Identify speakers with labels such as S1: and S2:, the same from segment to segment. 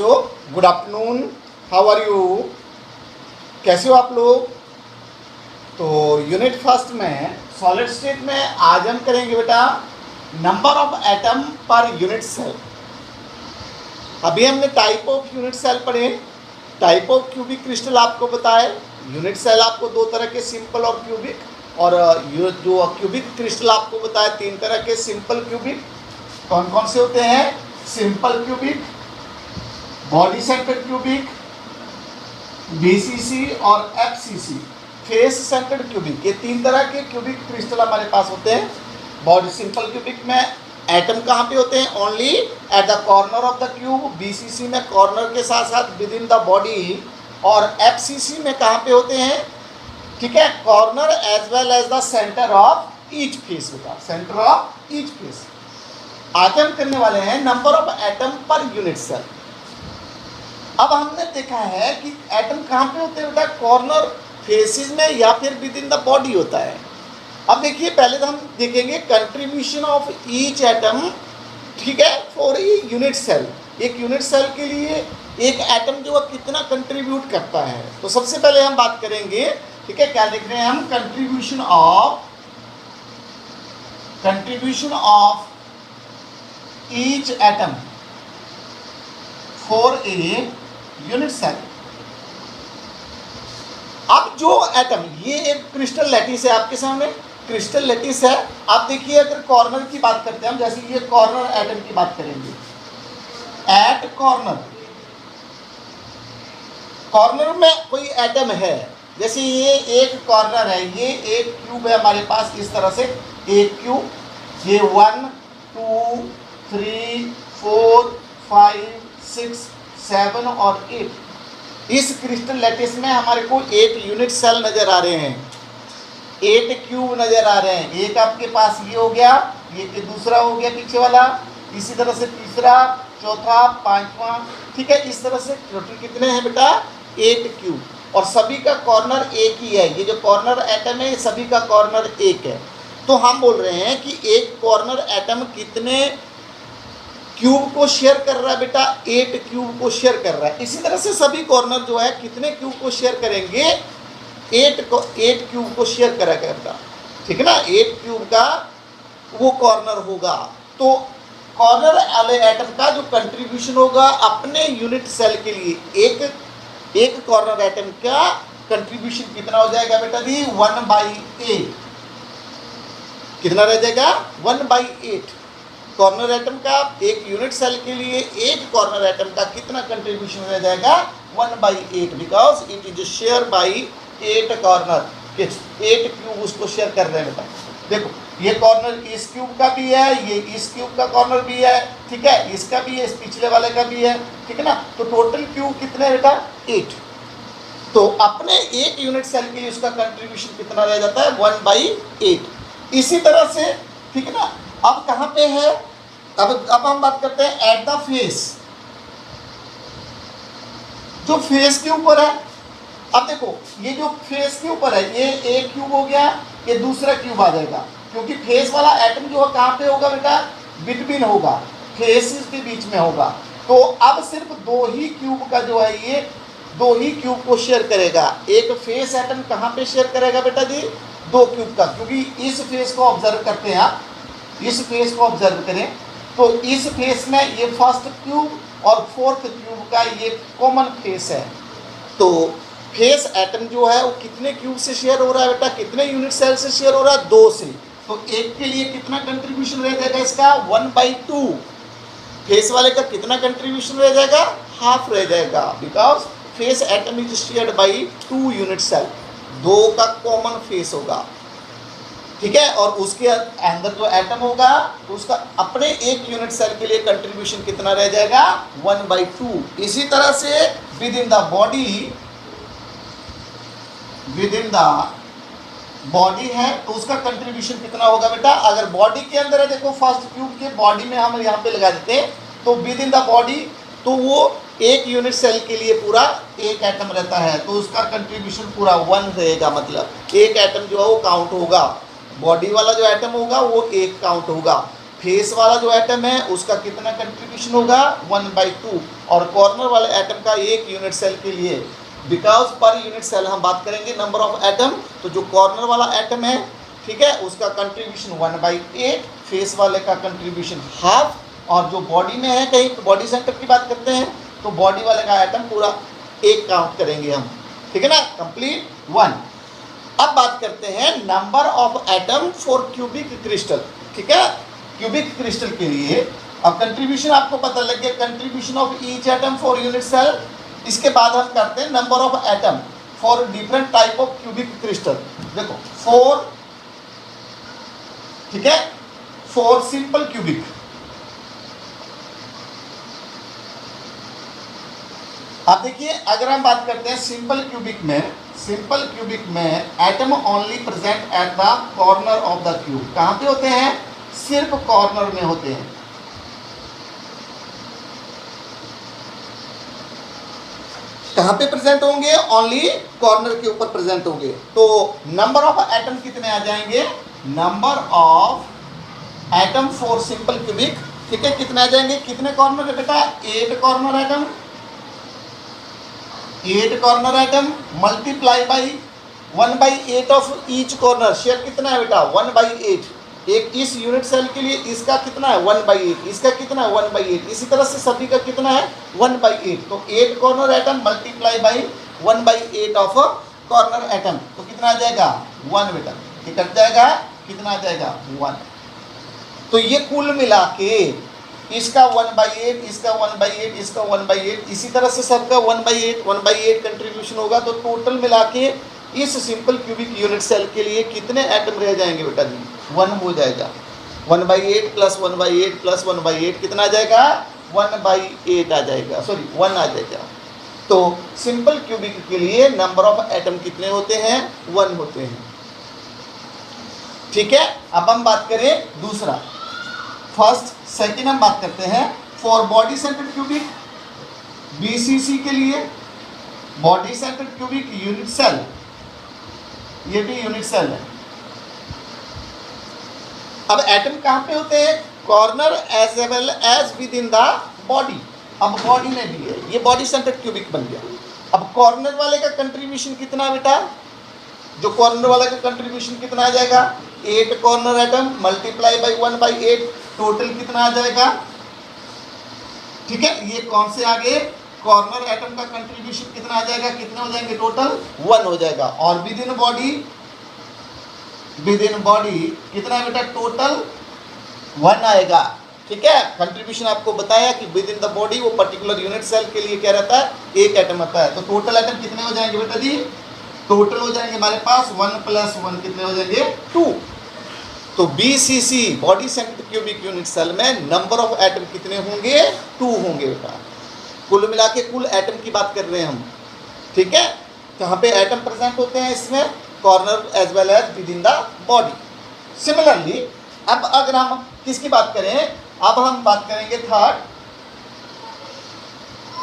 S1: बच्चों, good afternoon, how are you? कैसे हो आप लोग? तो यूनिट फर्स्ट में सॉलिड स्टेट में आज हम करेंगे बेटा number of atom per unit cell. अभी हमने टाइप ऑफ यूनिट सेल पढ़े, टाइप ऑफ क्यूबिक क्रिस्टल आपको बताए। यूनिट सेल आपको दो तरह के, सिंपल और क्यूबिक, और जो क्यूबिक क्रिस्टल आपको बताया तीन तरह के, सिंपल क्यूबिक। कौन कौन से होते हैं? Simple cubic, body centred cubic, BCC और एफसीसी, फेस सेंटर्ड क्यूबिक। ये तीन तरह के क्यूबिक क्रिस्टल हमारे पास होते हैं। बॉडी सिंपल क्यूबिक में एटम कहाँ पे होते हैं? Only at the corner of the cube. BCC में कॉर्नर के साथ साथ विद इन द बॉडी। और एफसीसी में कहाँ पे होते हैं? ठीक है, corner as well as the centre of each face होगा, सेंटर ऑफ ईच फेस। आज हम करने वाले हैं number of atom per unit cell. अब हमने देखा है कि एटम कहाँ पे होते हैं बेटा? कॉर्नर फेसेस में या फिर विद इन द बॉडी होता है। अब देखिए, पहले तो हम देखेंगे कंट्रीब्यूशन ऑफ ईच एटम, ठीक है, फॉर ए यूनिट सेल। एक यूनिट सेल के लिए एक एटम जो है कितना कंट्रीब्यूट करता है। तो सबसे पहले हम बात करेंगे, ठीक है, क्या देख रहे हैं हम? Contribution of each atom for a unit cell. अब जो एटम, ये एक क्रिस्टल लैटिस है आपके सामने, क्रिस्टल लैटिस है। आप देखिए, अगर कॉर्नर की बात करते हैं हम, जैसे ये कॉर्नर एटम की बात करेंगे, एट कॉर्नर में कोई एटम है, जैसे ये एक कॉर्नर है, ये एक क्यूब है हमारे पास, इस तरह से एक क्यूब, ये 1 2 3 4 5 6 7 और 8। इस क्रिस्टल लैटिस में हमारे को 8 यूनिट सेल नजर आ रहे हैं, 8 क्यूब नजर आ रहे हैं। एक आपके पास ये हो गया, ये दूसरा हो गया पीछे वाला, इसी तरह से तीसरा, चौथा, पांचवा, ठीक है। इस तरह से टोटल कितने हैं बेटा? 8 क्यूब, और सभी का कॉर्नर एक ही है। ये जो कॉर्नर एटम है, सभी का कॉर्नर एक है। तो हम बोल रहे हैं कि एक कॉर्नर एटम कितने क्यूब को शेयर कर रहा है बेटा? 8 क्यूब को शेयर कर रहा है। इसी तरह से सभी कॉर्नर जो है कितने क्यूब को शेयर करेंगे? 8 क्यूब को शेयर करेगा बेटा, ठीक है ना। 8 क्यूब का वो कॉर्नर होगा। तो कॉर्नर वाले एटम का जो कंट्रीब्यूशन होगा अपने यूनिट सेल के लिए, एक कॉर्नर एटम का कंट्रीब्यूशन कितना हो जाएगा बेटा जी? 1/8। कितना रह जाएगा? 1/8। कॉर्नर एटम का एक यूनिट सेल के लिए एक कॉर्नर एटम का कितना कंट्रीब्यूशन रह जाएगा? 1/8, because it is share by 8 corner. 8 cube उसको शेयर कर रहे हैं बेटा। देखो, ये कॉर्नर इस क्यूब का भी है, ये इस क्यूब का कॉर्नर भी है, ठीक है, इसका भी है, इस पिछले वाले का भी है, ठीक है ना। तो टोटल क्यूब कितने हैं बेटा? 8। तो अपने एक यूनिट सेल के लिए उसका कंट्रीब्यूशन कितना रह जाता है? 1/8। इसी तरह से, ठीक है ना। अब कहाँ पे है? अब हम बात करते हैं एट द फेस, जो फेस के ऊपर है। अब देखो, ये जो फेस के ऊपर है, ये एक क्यूब हो गया, ये दूसरा क्यूब आ जाएगा, क्योंकि फेस वाला एटम जो है कहाँ पे होगा बेटा? बिटवीन होगा, फेसेस के बीच में होगा। तो अब सिर्फ 2 ही क्यूब का जो है, ये 2 ही क्यूब को शेयर करेगा। एक फेस एटम कहाँ पे शेयर करेगा बेटा जी? 2 क्यूब का, क्योंकि इस फेस को ऑब्जर्व करते हैं आप, इस फेस को ऑब्जर्व करें तो इस फेस में ये फर्स्ट क्यूब और फोर्थ क्यूब का ये कॉमन फेस है। तो फेस एटम जो है वो कितने क्यूब से शेयर हो रहा है बेटा? कितने यूनिट सेल से शेयर हो रहा है? 2 से। तो एक के लिए कितना कंट्रीब्यूशन रह जाएगा इसका? 1/2। फेस वाले का कितना कंट्रीब्यूशन रह जाएगा? हाफ रह जाएगा, because face atom is shared by 2 unit cell. 2 का कॉमन फेस होगा, ठीक है। और उसके अंदर जो एटम होगा तो उसका अपने एक यूनिट सेल के लिए कंट्रीब्यूशन कितना रह जाएगा? 1/2। इसी तरह से विद इन द बॉडी है तो उसका कंट्रीब्यूशन कितना होगा बेटा? अगर बॉडी के अंदर है, देखो फर्स्ट क्यूब के बॉडी में हम यहाँ पे लगा देते हैं, तो विद इन द बॉडी तो वो एक यूनिट सेल के लिए पूरा एक एटम रहता है, तो उसका कंट्रीब्यूशन पूरा 1 रहेगा। मतलब एक एटम जो है वो काउंट होगा, बॉडी वाला जो एटम होगा वो 1 काउंट होगा। फेस वाला जो एटम है उसका कितना कंट्रीब्यूशन होगा 1/2, और कॉर्नर वाले एटम का एक यूनिट सेल के लिए, बिकॉज पर यूनिट सेल हम बात करेंगे नंबर ऑफ एटम, तो जो कॉर्नर वाला एटम है, ठीक है, उसका कंट्रीब्यूशन 1/8, फेस वाले का कंट्रीब्यूशन हाफ, और जो बॉडी में है, कहीं बॉडी सेंटर की बात करते हैं तो बॉडी वाले का एटम पूरा एक काउंट करेंगे हम, ठीक है ना, कंप्लीट 1। अब बात करते हैं number of atom for cubic crystal, ठीक है, क्यूबिक क्रिस्टल के लिए। अब कंट्रीब्यूशन आपको पता लग गया, contribution of each atom for unit cell. इसके बाद हम करते हैं number of atom for different type of cubic crystal. देखो 4, ठीक है, 4 सिंपल क्यूबिक। अब देखिए, अगर हम बात करते हैं सिंपल क्यूबिक में atom only present at the corner of the cube. कहां पे होते हैं? सिर्फ कॉर्नर में होते हैं। कहां पे प्रेजेंट होंगे? ओनली कॉर्नर के ऊपर प्रेजेंट होंगे। तो नंबर ऑफ एटम कितने आ जाएंगे? Number of atom for simple cubic, ठीक है, कितने आ जाएंगे? कितने कॉर्नर है बेटा? 8 corner atom, 8 corner atom multiply by 1/8 of each corner. Share कितना है बेटा? 1/8। एक इस यूनिट सेल के लिए इसका कितना है? 1/8। इसका कितना है? 1/8। इसी तरह से सभी का कितना है? 1/8। तो 8 corner atom multiply by 1/8 of corner atom, तो कितना आ जाएगा? 1 बेटा। ये कट जाएगा, कितना आ जाएगा? 1। तो ये कुल मिला के इसका 1/8, इसका 1/8, इसका 1/8, इसी तरह से सबका 1/8 कंट्रीब्यूशन होगा। तो टोटल मिला के इस सिंपल क्यूबिक यूनिट सेल के लिए कितने एटम रह जाएंगे बेटा जी? 1 हो जाएगा। 1/8 प्लस 1/8 प्लस 1/8 कितना आ जाएगा? 1/8 आ जाएगा, सॉरी 1 आ जाएगा। तो सिंपल क्यूबिक के लिए नंबर ऑफ एटम कितने होते हैं? 1 होते हैं, ठीक है। अब हम बात करें दूसरा, फर्स्ट सेकेंड हम बात करते हैं for body centred cubic, BCC के लिए body centred cubic unit cell, ये भी यूनिट सेल है। अब एटम कहां पे होते हैं? Corner as well as within the body. अब बॉडी में भी है, ये बॉडी सेंटर्ड क्यूबिक बन गया। अब कॉर्नर वाले का कंट्रीब्यूशन कितना बेटा? जो कॉर्नर वाले का कंट्रीब्यूशन कितना आ जाएगा? 8 corner atom multiply by 1/8, total कितना आ जाएगा? ठीक है, ये कौन से आगे? कॉर्नर एटम का कंट्रीब्यूशन कितना आ जाएगा? कितने हो जाएंगे टोटल? 1 हो जाएगा। और विद इन बॉडी कितना बेटा? टोटल 1 आएगा, ठीक है। कंट्रीब्यूशन आपको बताया कि विद इन द बॉडी वो पर्टिकुलर यूनिट सेल के लिए क्या रहता है? 1 एटम आता है। तो टोटल एटम कितने हो जाएंगे बेटा जी? टोटल हो जाएंगे हमारे पास 1 + 1 कितने हो जाएंगे? 2। तो BCC body centred cubic unit cell में नंबर ऑफ एटम कितने होंगे? 2 होंगे बेटा। कुल मिला के कुल एटम की बात कर रहे हैं हम, ठीक है। कहाँ पे एटम प्रेजेंट होते हैं? इसमें corner as well as within the body. Similarly अब अगर हम किसकी बात करें? अब हम बात करेंगे थर्ड,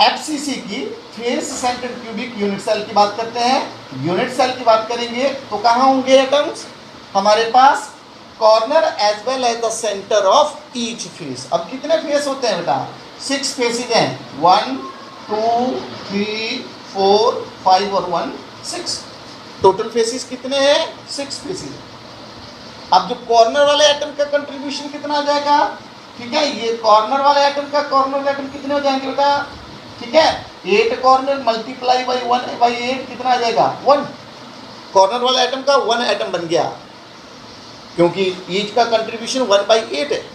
S1: FCC की, face centred cubic unit cell की बात करते हैं। यूनिट सेल की बात करेंगे तो कहाँ होंगे एटम्स? हमारे पास corner as well as the centre of each face. अब कितने फेस होते हैं बेटा? 6 फेसेज हैं, 1 2 3 4 5 और 1 6। टोटल फेसेस कितने हैं? 6 फेसेस। अब जो कॉर्नर वाले एटम का कंट्रीब्यूशन कितना आ जाएगा? ठीक है, ये कॉर्नर वाले एटम का कॉर्नर एटम कितने हो जाएंगे बेटा? ठीक है, 8 कॉर्नर मल्टीप्लाई बाई 1/8 कितना आ जाएगा? 1। कॉर्नर वाले एटम का 1 एटम बन गया, क्योंकि ईच का कंट्रीब्यूशन 1/8 है।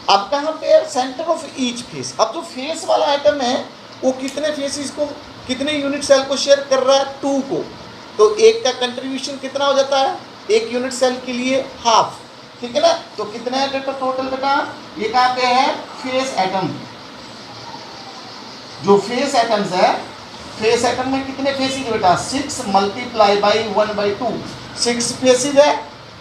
S1: अब कहाँ पे? Centre of each face. अब जो फेस वाला एटम है वो कितने फेसेस को, कितने यूनिट सेल को शेयर कर रहा है? 2 को। तो 1 का कंट्रीब्यूशन कितना हो जाता है? एक यूनिट सेल के लिए हाफ, ठीक है ना। तो कितने है बेटा टोटल बेटा? ये कहाँ पे है? Face atom. जो फेस एटम्स है, फेस एटम में कितने फेसेज बेटा? 6 मल्टीप्लाई बाई 1/2, 6 फेसेज है।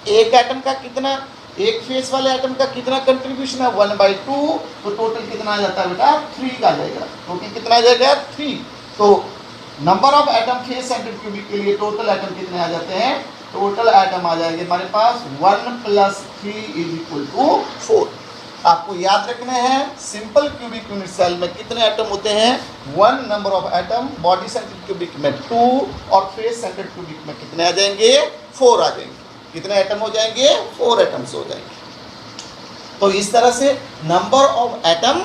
S1: एक एटम का कितना, एक फेस वाले एटम का कितना कंट्रीब्यूशन है? 1/2। तो टोटल कितना आ जाता है बेटा? 3 का आ जाएगा। टोटल कितना आ जाएगा? 3। तो number of atom face centred cubic के लिए टोटल एटम कितने आ जाते हैं? टोटल एटम आ जाएंगे हमारे पास 1 + 3 = 4। आपको याद रखने हैं सिंपल क्यूबिक यूनिट सेल में कितने एटम होते हैं, 1 number of atom, body centred cubic में 2 और फेस सेंटर्ड क्यूबिक में कितने आ जाएंगे, 4 आ जाएंगे। कितने एटम हो जाएंगे, 4 एटम्स हो जाएंगे। तो इस तरह से number of atom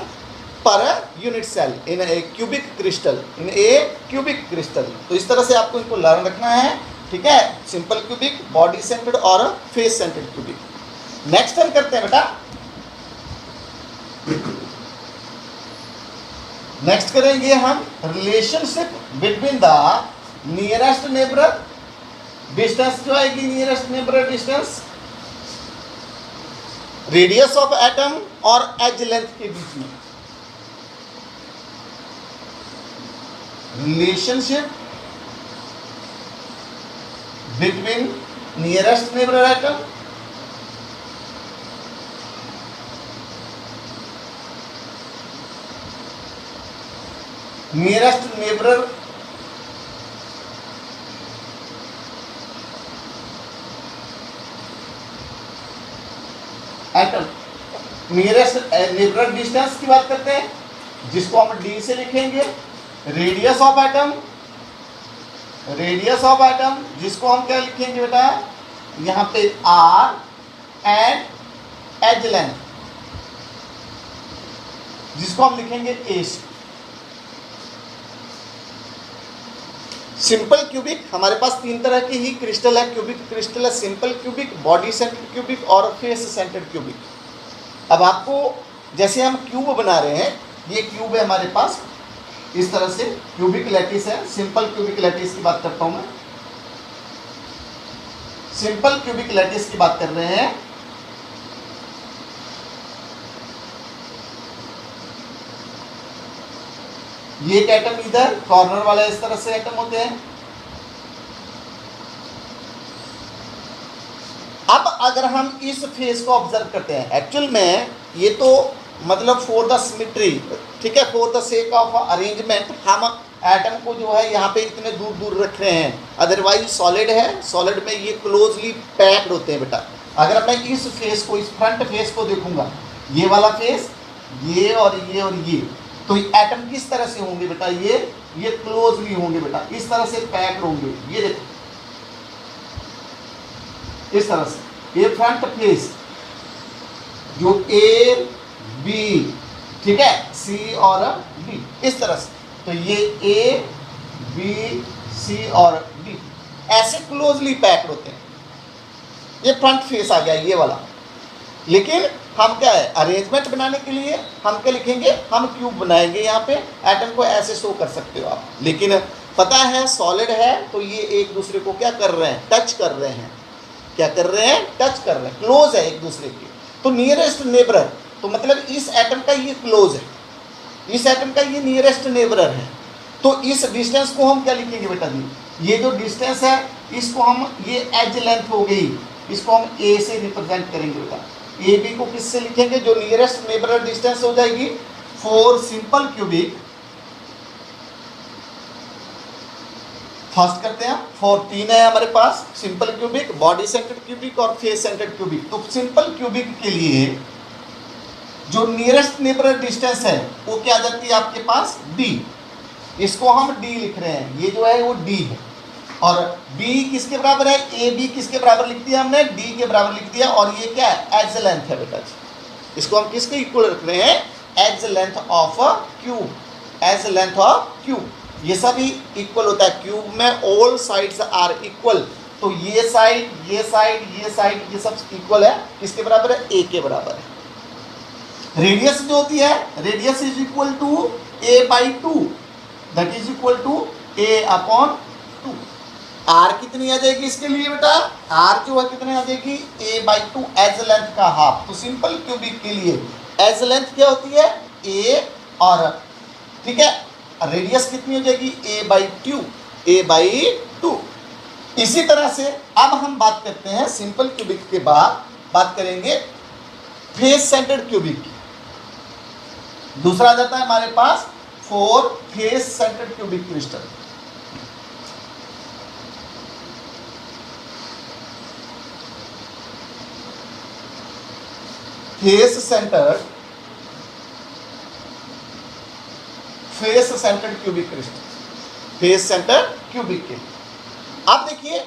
S1: per unit cell in a cubic crystal, in a cubic crystal. तो इस तरह से आपको इनको लर्न रखना है, ठीक है। सिंपल क्यूबिक, बॉडी सेंटर्ड और फेस सेंटर्ड क्यूबिक। नेक्स्ट हम करते हैं बेटा, नेक्स्ट करेंगे हम relationship between the nearest neighbour distance, जो आएगी nearest neighbour distance, radius of atom और एज लेंथ के बीच में। Relationship between nearest neighbour atom nearest neighbour atom, nearest neighbour distance की बात करते हैं, जिसको हम डी से लिखेंगे। Radius of atom, radius of atom जिसको हम क्या लिखेंगे बेटा, यहां पे आर, एंड एज लेंथ जिसको हम लिखेंगे ए। सिंपल क्यूबिक, हमारे पास 3 तरह के ही क्रिस्टल है, क्यूबिक क्रिस्टल है, simple cubic, body centred cubic और फेस सेंटर्ड क्यूबिक। अब आपको जैसे हम क्यूब बना रहे हैं, ये क्यूब है हमारे पास, इस तरह से क्यूबिक लैटिस है। सिंपल क्यूबिक लैटिस की बात करता हूं मैं, सिंपल क्यूबिक लैटिस की बात कर रहे हैं। ये एक एटम इधर कॉर्नर वाला, इस तरह से एटम होते हैं। अब अगर हम इस फेस को ऑब्जर्व करते हैं, एक्चुअल में ये तो मतलब फॉर द सिमेट्री, ठीक है, for the sake of arrangement हम एटम को जो है यहाँ पे इतने दूर दूर रख रहे हैं, अदरवाइज सॉलिड है, सॉलिड में ये क्लोजली पैक्ड होते हैं बेटा। अगर मैं इस फेस को, इस फ्रंट फेस को देखूंगा, ये वाला फेस, ये और ये, तो एटम किस तरह से होंगे बेटा, ये क्लोजली होंगे बेटा, इस तरह से पैक्ड होंगे। ये देखो इस तरह से, ये फ्रंट फेस जो ए बी, ठीक है, सी और डी, इस तरह से, तो ये ए बी सी और डी ऐसे क्लोजली पैक्ड होते हैं। ये फ्रंट फेस आ गया ये वाला। लेकिन हम क्या है, अरेंजमेंट बनाने के लिए हम क्या लिखेंगे, हम क्यूब बनाएंगे, यहाँ पे एटम को ऐसे शो कर सकते हो आप। लेकिन पता है सॉलिड है, तो ये एक दूसरे को क्या कर रहे हैं, टच कर रहे हैं। क्या कर रहे हैं, टच कर रहे हैं, क्लोज है एक दूसरे के। तो नियरेस्ट नेबर, तो मतलब इस एटम का ये क्लोज है, इस एटम का ये नियरेस्ट नेबर है। तो इस डिस्टेंस को हम क्या लिखेंगे बेटा जी, ये जो डिस्टेंस है इसको हम, ये एज लेंथ हो गई, इसको हम ए से रिप्रेजेंट करेंगे बेटा। ए बी को किससे लिखेंगे, जो नियरेस्ट नेबर डिस्टेंस हो जाएगी। फॉर सिंपल क्यूबिक, फर्स्ट करते हैं, 14 है हमारे पास, simple cubic, body centred cubic और फेस सेंटर्ड क्यूबिक। तो सिंपल क्यूबिक के लिए जो नियरेस्ट नेबर डिस्टेंस है वो क्या आ जाती है आपके पास, डी। इसको हम डी लिख रहे हैं, ये जो है वो डी है। और b किसके बराबर है, ए बी किसके बराबर लिख दिया हमने, d के बराबर लिख दिया। और ये क्या है, एज लेंथ है बेटा जी। इसको हम किसके इक्वल रख रहे हैं, edge length of cube, edge length of cube. ये सभी इक्वल होता है क्यूब में, ऑल साइड्स आर इक्वल। तो ये साइड, ये साइड, ये साइड, ये सब इक्वल है, किसके बराबर है, a के बराबर है। रेडियस जो होती है, radius is equal to a/2, that is equal to a/2। R कितनी आ जाएगी इसके लिए बेटा, आर जो है कितनी आ जाएगी, a/2, एज लेंथ का हाफ। तो सिंपल क्यूबिक के लिए एज लेंथ क्या होती है, a, और ठीक है रेडियस कितनी हो जाएगी, a/2। इसी तरह से अब हम बात करते हैं सिंपल क्यूबिक के बाद बात करेंगे फेस सेंटर्ड क्यूबिक की। दूसरा आ जाता है हमारे पास for face centred cubic crystal. Face centred face centred cubic crystal, face centred cubic के। अब देखिए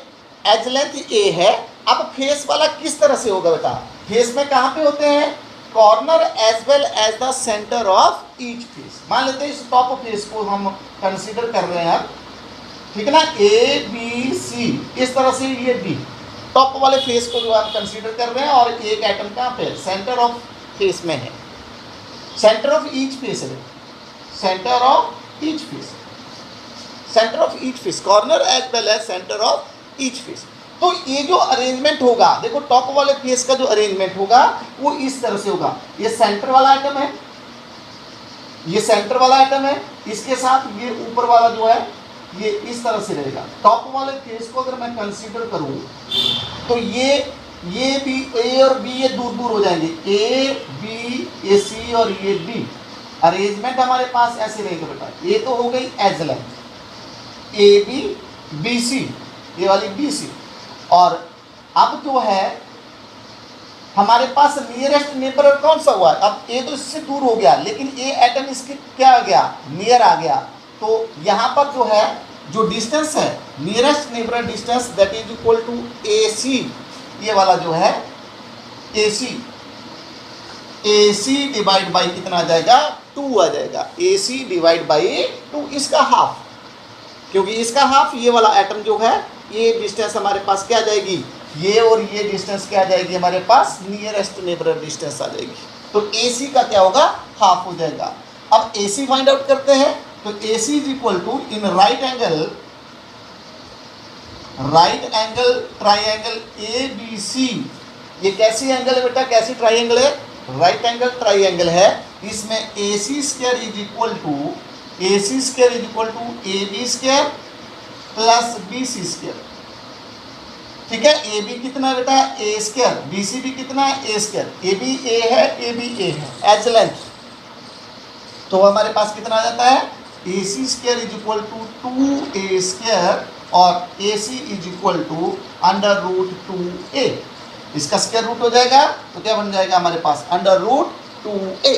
S1: एज लेंथ ए है, अब फेस वाला किस तरह से होगा बेटा? फेस में कहाँ पे होते हैं? Corner as well as the centre of each face. मान लेते हैं इस टॉप फेस को हम कंसीडर कर रहे हैं, ठीक है ना, ए बी सी, इस तरह से ये डी, टॉप वाले फेस को जो हम कंसीडर कर रहे हैं, और एक एटम कहाँ पे? सेंटर ऑफ फेस में है, सेंटर ऑफ ईच फेस है, centre of each face, centre of each face, corner as well as centre of each face. तो ये जो अरेंजमेंट होगा, देखो टॉप वाले फेस का जो अरेंजमेंट होगा वो इस तरह से होगा। ये सेंटर वाला आइटम है, ये सेंटर वाला आइटम है, इसके साथ ये ऊपर वाला जो है ये इस तरह से रहेगा। टॉप वाले फेस को अगर मैं कंसीडर करूं तो ये बी, ए और बी ये दूर दूर हो जाएंगे, ए बी, ए सी और ये डी। अरेंजमेंट हमारे पास ऐसे रहेगा बेटा। ये तो हो गई edge length, A B B C, ये वाली बी सी। और अब जो है हमारे पास नियरेस्ट नेबर कौन सा हुआ है? अब ए तो इससे दूर हो गया, लेकिन ए एटम इसके क्या आ गया? नियर आ गया। तो यहाँ पर जो है जो डिस्टेंस है, nearest neighbour distance, that is equal to A C, ये वाला जो है ए सी डिवाइड बाई कितना आ जाएगा? 2 आ जाएगा। ए सी डिवाइड बाई 2, इसका हाफ, क्योंकि इसका हाफ ये वाला एटम जो है, ये डिस्टेंस हमारे पास क्या आ जाएगी? ये और ये डिस्टेंस क्या आ जाएगी हमारे पास? नियरेस्ट नेबर डिस्टेंस आ जाएगी। तो ए सी का क्या होगा? हाफ हो जाएगा। अब ए सी फाइंड आउट करते हैं। तो A C is equal to, in right angle triangle A B C, ये कैसी एंगल है बेटा? कैसी ट्राइंगल है? राइट एंगल ट्राइंगल है। इसमें A C square is equal to A B square plus B C square, ठीक है। ए बी कितना है बेटा? ए स्क्वायर, बी सी भी कितना है? ए स्क्वायर। ए बी ए है, ए बी ए है, एज लेंथ। तो हमारे पास कितना आ जाता है? A C square is equal to 2a square, और A C is equal to under root 2a। इसका स्क्वायर रूट हो जाएगा तो क्या बन जाएगा हमारे पास? अंडर रूट 2a,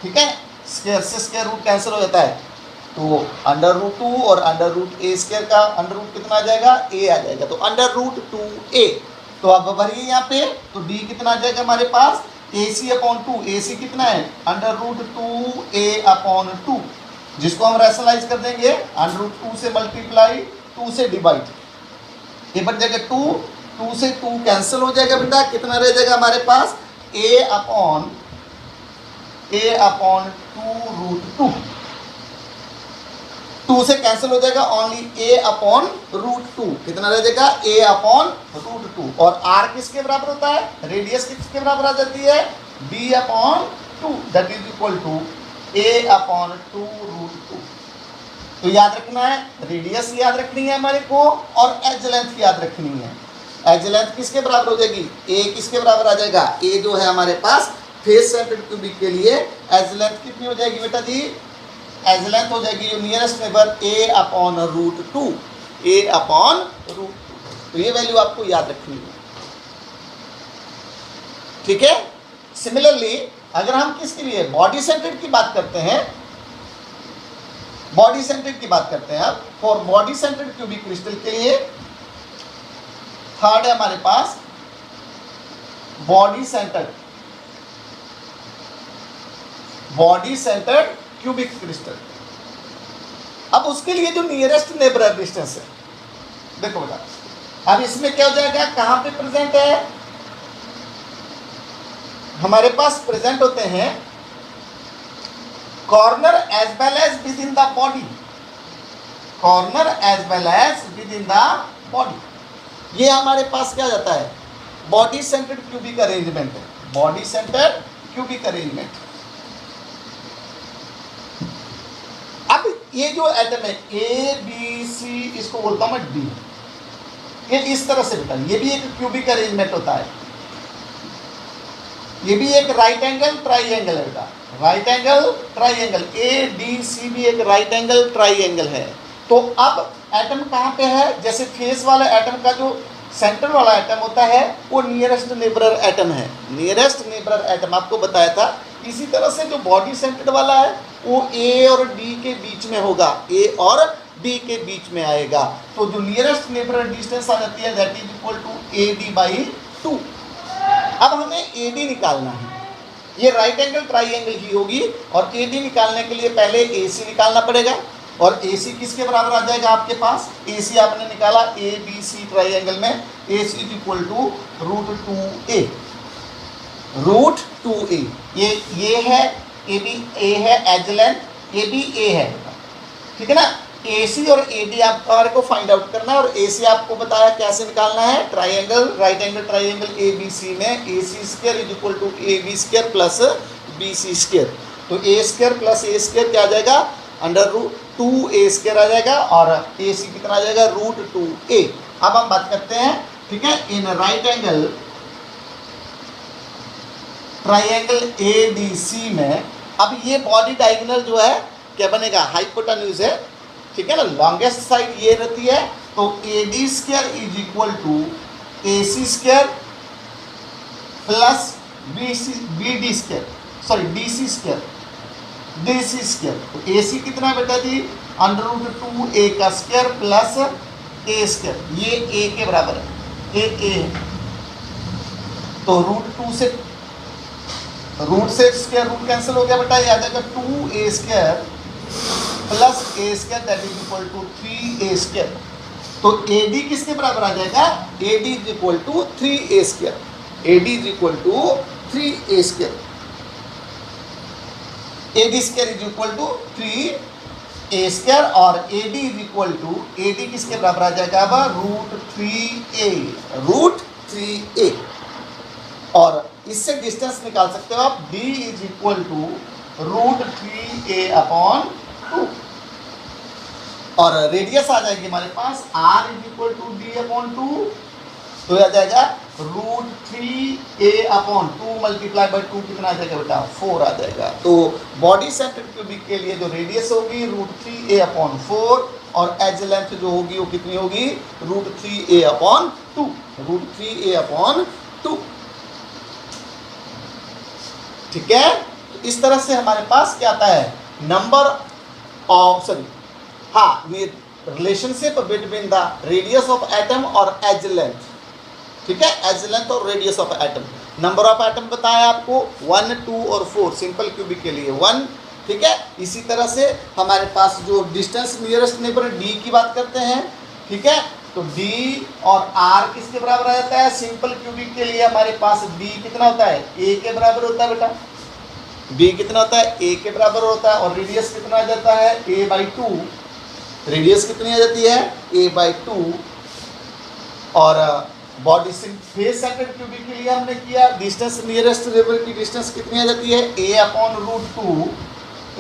S1: ठीक है। स्क्वायर से स्क्वायर रूट कैंसिल हो जाता है, तो अंडर रूट 2 और अंडर रूट ए स्क्वायर का अंडर रूट कितना आ जाएगा? a आ जाएगा। तो अंडर रूट 2a। तो अब भरिए यहाँ पे, तो d कितना आ जाएगा हमारे पास? ए सी अपॉन 2, ए सी कितना है? अंडर रूट 2a अपॉन 2, जिसको हम रैशनलाइज कर देंगे, अंडर रूट 2 से मल्टीप्लाई, 2 से डिवाइड, ये बन जाएगा 2 से 2 कैंसिल हो जाएगा बेटा। कितना रह जाएगा हमारे पास? a अपॉन 2 रूट 2, 2 से कैंसिल हो जाएगा, ओनली a अपॉन रूट 2, कितना रह जाएगा? a upon root 2। और r किसके बराबर होता है? रेडियस किसके बराबर आ जाती है? b upon 2, that is equal to a upon 2 root 2। तो याद रखना है, रेडियस याद रखनी है हमारे को, और एज लेंथ याद रखनी है। एज लेंथ किसके बराबर हो जाएगी? a किसके बराबर आ जाएगा? a जो है हमारे पास फेस सेंटर्ड क्यूबिक के लिए एज लेंथ कितनी हो जाएगी बेटा जी? एज लेंथ हो जाएगी जो nearest neighbour a upon root 2, a upon root 2। तो ये वैल्यू आपको याद रखनी है, ठीक है। सिमिलरली अगर हम किसके लिए बॉडी सेंटर्ड की बात करते हैं, बॉडी सेंटर्ड की बात करते हैं, अब for body centred cubic crystal के लिए थर्ड है हमारे पास बॉडी सेंटर्ड क्यूबिक क्रिस्टल। अब उसके लिए जो नियरेस्ट नेबर डिस्टेंस है, देखो बेटा, अब इसमें क्या हो जाएगा? कहां पे प्रेजेंट है? हमारे पास प्रेजेंट होते हैं corner as well as within the body, corner as well as within the body. ये हमारे पास क्या जाता है? बॉडी सेंटर्ड क्यूबिक अरेंजमेंट है, बॉडी सेंटर्ड क्यूबिक अरेंजमेंट। अब ये जो एटम है ए बी सी, इसको बोलता हूं मैं डी, ये इस तरह से बेटा, ये भी एक क्यूबिक अरेंजमेंट होता है। ये भी एक राइट एंगल ट्राइंगल है बेटा, right angle triangle, A D C भी एक राइट एंगल ट्राइंगल है। तो अब एटम कहाँ पे है? जैसे फेस वाला एटम का जो सेंटर वाला एटम होता है वो नियरेस्ट नेबरर एटम है, नियरेस्ट नेबरर एटम आपको बताया था। इसी तरह से जो बॉडी सेंटर्ड वाला है वो ए और डी के बीच में होगा, ए और डी के बीच में आएगा। तो जो नियरेस्ट नेबर डिस्टेंस आ जाती है that is equal to A D by 2। अब हमें ए डी निकालना है, ये राइट एंगल ट्राइंगल की होगी और ए डी निकालने के लिए पहले ए सी निकालना पड़ेगा। और ए सी किसके बराबर आ जाएगा आपके पास, ए सी आपने निकाला ए बी सी ट्राइंगल में, A C is equal to √2a, √2a। ये है ए बी, ए है edge length, A B A है, ठीक है ना। ए सी और ए डी आप को फाइंड आउट करना है और ए सी आपको बताया कैसे निकालना है, triangle right angle triangle A B C में A C square is equal to A B square plus B C square. तो A square plus A square क्या आ जाएगा, √2a स्क्वायर आ जाएगा और ए सी कितना आ जाएगा, √2a। अब हम बात करते हैं, ठीक है, in right angle triangle A D C में। अब ये बॉडी डायगोनल जो है क्या बनेगा, हाइपोटेन्यूज है, ठीक है ना, लॉन्गेस्ट साइड ये रहती है। तो A D square is equal to A C square plus B D square, sorry D C square, D C square. तो ए सी कितना बेटा जी, √2a का स्क्वायर प्लस ए स्क्वायर, ये ए के बराबर है, ए है। तो √2 से स्क्वायर रूट कैंसिल हो गया बेटा, ये आ जाएगा 2a square plus A square that is equal to 3a square. तो ए डी किसके बराबर आ जाएगा, A D is equal to 3a square, A D is equal to 3a square, A D square is equal to 3a square और A D is equal to, A D किसके बराबर आ जाएगा अब, √3a। और इससे डिस्टेंस निकाल सकते हो आप, d is equal to √3a upon 2 और रेडियस आ जाएगी हमारे पास r is equal to d upon 2। तो आ जाएगा √3a अपॉन 2 मल्टीप्लाई बाई 2 कितना आ जाएगा बेटा, 4 आ जाएगा। तो बॉडी सेंटर क्यूबिक के लिए जो रेडियस होगी √3a अपॉन 4 और एज लेंथ जो होगी वो कितनी होगी, √3a अपॉन 2, √3a अपॉन 2, ठीक है। तो इस तरह से हमारे पास क्या आता है, नंबर ऑफ, सॉरी हाँ, ये relationship between the radius of atom और एज लेंथ, ठीक है, एज लेंथ और radius of atom. Number of atom बताया आपको 1, 2 और 4 सिंपल क्यूबिक के लिए 1, ठीक है। इसी तरह से हमारे पास जो डिस्टेंस नियरेस्ट नेबर डी की बात करते हैं, ठीक है, तो d और r किसके बराबर आ जाता है, सिंपल क्यूबिक के लिए हमारे पास d कितना होता है, a के बराबर होता है बेटा, d कितना होता है, a के बराबर होता है। और रेडियस कितना आ जाता है, a बाई 2, रेडियस कितनी आ जाती है, a बाई 2। और बॉडी फेस सेंटर क्यूबिक के लिए हमने किया, डिस्टेंस नियरेस्ट नेबर की डिस्टेंस कितनी आ जाती है, a अपॉन √2,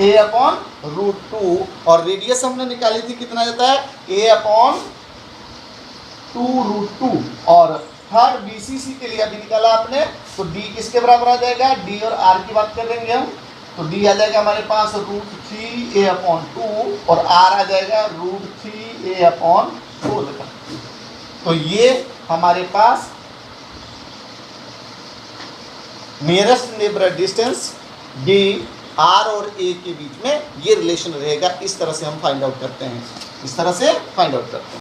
S1: a अपॉन √2 और रेडियस हमने निकाली थी कितना आ जाता है, a अपॉन 2√2। और थर्ड BCC के लिए अभी निकाला आपने, तो d किसके बराबर आ जाएगा, d और r की बात कर लेंगे हम, तो d आ जाएगा हमारे पास √3a अपॉन 2 और r आ जाएगा √3a अपॉन 4। तो ये हमारे पास nearest neighbour distance d r और a के बीच में ये रिलेशन रहेगा। इस तरह से हम फाइंड आउट करते हैं, इस तरह से फाइंड आउट करते हैं।